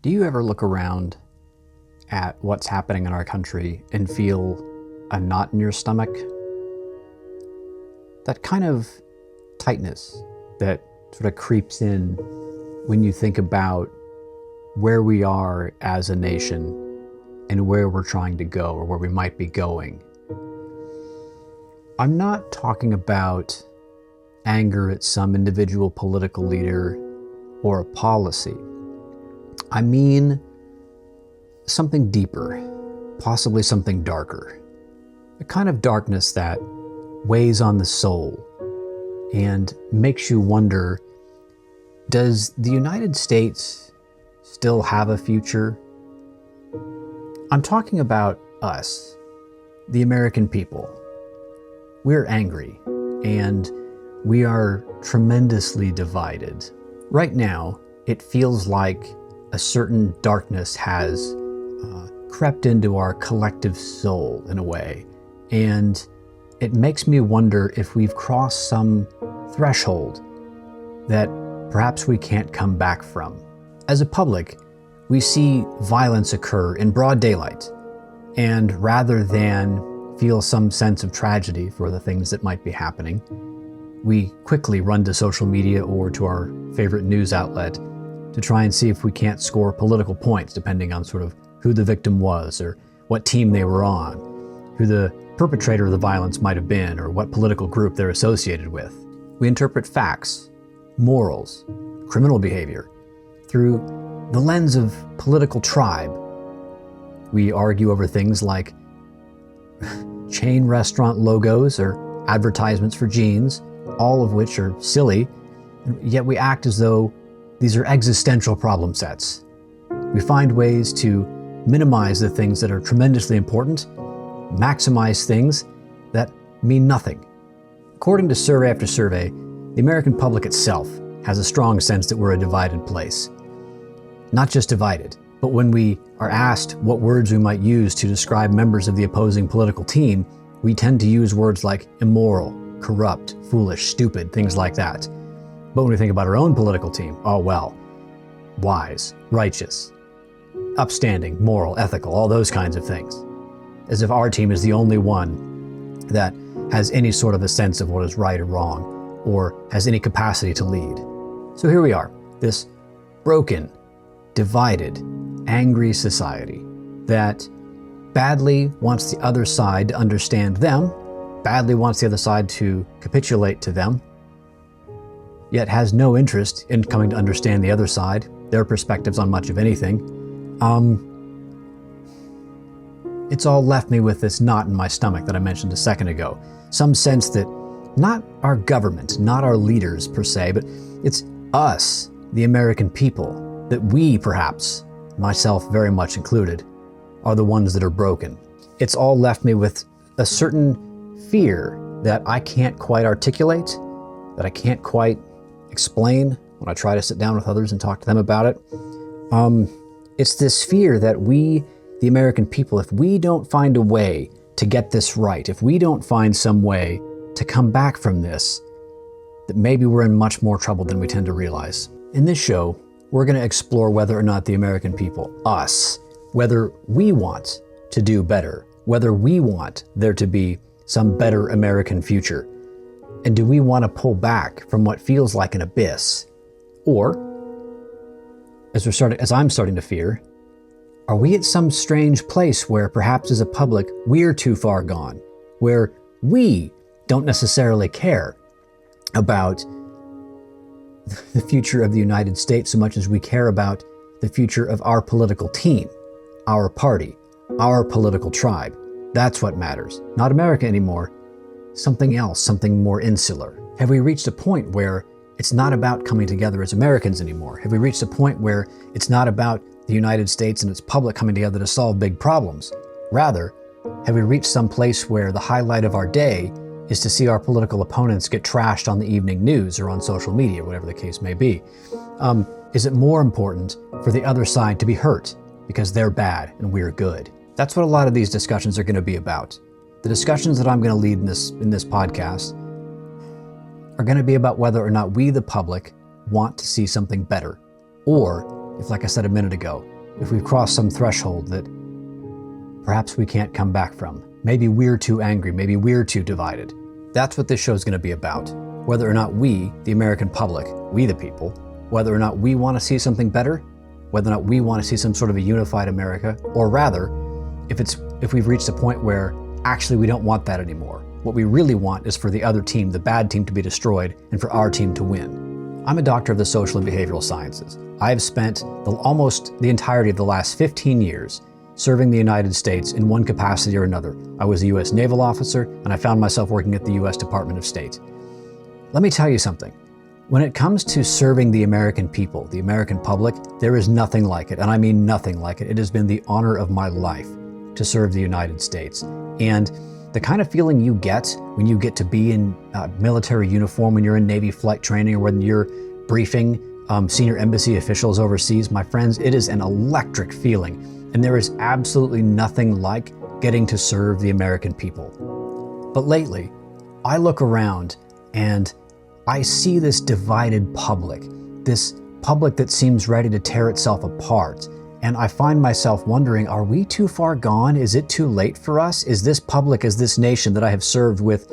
Do you ever look around at what's happening in our country and feel a knot in your stomach? That kind of tightness that sort of creeps in when you think about where we are as a nation and where we're trying to go or where we might be going. I'm not talking about anger at some individual political leader or a policy. I mean something deeper, possibly something darker. A kind of darkness that weighs on the soul and makes you wonder, does the United States still have a future? I'm talking about us, the American people. We're angry and we are tremendously divided. Right now, it feels like a certain darkness has crept into our collective soul in a way, and it makes me wonder if we've crossed some threshold that perhaps we can't come back from. As a public, we see violence occur in broad daylight, and rather than feel some sense of tragedy for the things that might be happening, we quickly run to social media or to our favorite news outlet to try and see if we can't score political points, depending on sort of who the victim was or what team they were on, who the perpetrator of the violence might have been, or what political group they're associated with. We interpret facts, morals, criminal behavior through the lens of political tribe. We argue over things like chain restaurant logos or advertisements for jeans, all of which are silly, yet we act as though these are existential problem sets. We find ways to minimize the things that are tremendously important, maximize things that mean nothing. According to survey after survey, the American public itself has a strong sense that we're a divided place. Not just divided, but when we are asked what words we might use to describe members of the opposing political team, we tend to use words like immoral, corrupt, foolish, stupid, things like that. But when we think about our own political team, oh well, wise, righteous, upstanding, moral, ethical, all those kinds of things. As if our team is the only one that has any sort of a sense of what is right or wrong, or has any capacity to lead. So here we are, this broken, divided, angry society that badly wants the other side to understand them, badly wants the other side to capitulate to them, yet has no interest in coming to understand the other side, their perspectives on much of anything. It's all left me with this knot in my stomach that I mentioned a second ago. Some sense that not our government, not our leaders per se, but it's us, the American people, that we perhaps, myself very much included, are the ones that are broken. It's all left me with a certain fear that I can't quite articulate, that I can't quite explain when I try to sit down with others and talk to them about it. It's this fear that we, the American people, if we don't find a way to get this right, if we don't find some way to come back from this, that maybe we're in much more trouble than we tend to realize. In this show, we're going to explore whether or not the American people, us, whether we want to do better, whether we want there to be some better American future. And do we want to pull back from what feels like an abyss? Or, as I'm starting to fear, are we at some strange place where perhaps as a public we're too far gone, where we don't necessarily care about the future of the United States so much as we care about the future of our political team, our party, our political tribe? That's what matters. Not America anymore. Something else, something more insular. Have we reached a point where it's not about coming together as Americans anymore? Have we reached a point where it's not about the United States and its public coming together to solve big problems? Rather, have we reached some place where the highlight of our day is to see our political opponents get trashed on the evening news or on social media, whatever the case may be? Is it more important for the other side to be hurt because they're bad and we're good? That's what a lot of these discussions are going to be about. The discussions that I'm going to lead in this podcast are going to be about whether or not we, the public, want to see something better, or if, like I said a minute ago, if we've crossed some threshold that perhaps we can't come back from. Maybe we're too angry, maybe we're too divided. That's what this show is going to be about. Whether or not we, the American public, we the people, whether or not we want to see something better, whether or not we want to see some sort of a unified America, or rather, if we've reached a point where actually we don't want that anymore. What we really want is for the other team, the bad team, to be destroyed and for our team to win. I'm a doctor of the social and behavioral sciences. I have spent almost the entirety of the last 15 years serving the United States in one capacity or another. I was a U.S. naval officer, and I found myself working at the U.S. Department of State. Let me tell you something. When it comes to serving the American people, the American public, there is nothing like it, and I mean nothing like it. It has been the honor of my life to serve the United States. And the kind of feeling you get when you get to be in military uniform, when you're in Navy flight training, or when you're briefing senior embassy officials overseas, my friends, it is an electric feeling. And there is absolutely nothing like getting to serve the American people. But lately, I look around and I see this divided public, this public that seems ready to tear itself apart. And I find myself wondering, are we too far gone? Is it too late for us? Is this public, is this nation that I have served with,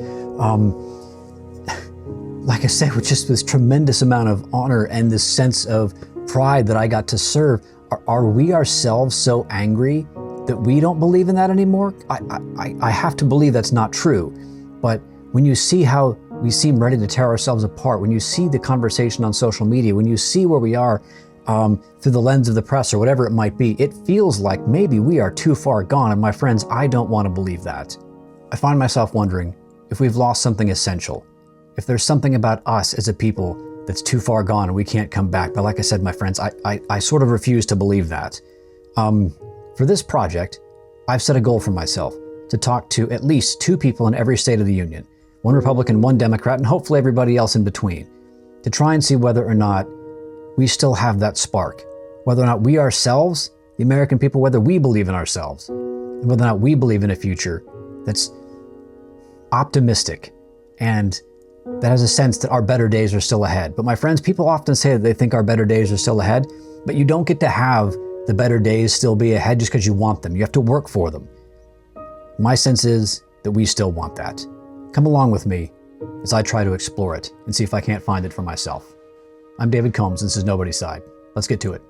like I said, with just this tremendous amount of honor and this sense of pride that I got to serve, are we ourselves so angry that we don't believe in that anymore? I have to believe that's not true. But when you see how we seem ready to tear ourselves apart, when you see the conversation on social media, when you see where we are through the lens of the press or whatever it might be, it feels like maybe we are too far gone. And my friends, I don't want to believe that. I find myself wondering if we've lost something essential, if there's something about us as a people that's too far gone and we can't come back. But like I said, my friends, I sort of refuse to believe that. For this project, I've set a goal for myself to talk to at least 2 people in every state of the union, 1 Republican, 1 Democrat, and hopefully everybody else in between, to try and see whether or not we still have that spark, whether or not we ourselves, the American people, whether we believe in ourselves, and whether or not we believe in a future that's optimistic and that has a sense that our better days are still ahead. But my friends, people often say that they think our better days are still ahead, but you don't get to have the better days still be ahead just because you want them. You have to work for them. My sense is that we still want that. Come along with me as I try to explore it and see if I can't find it for myself. I'm David Combs, and this is Nobody's Side. Let's get to it.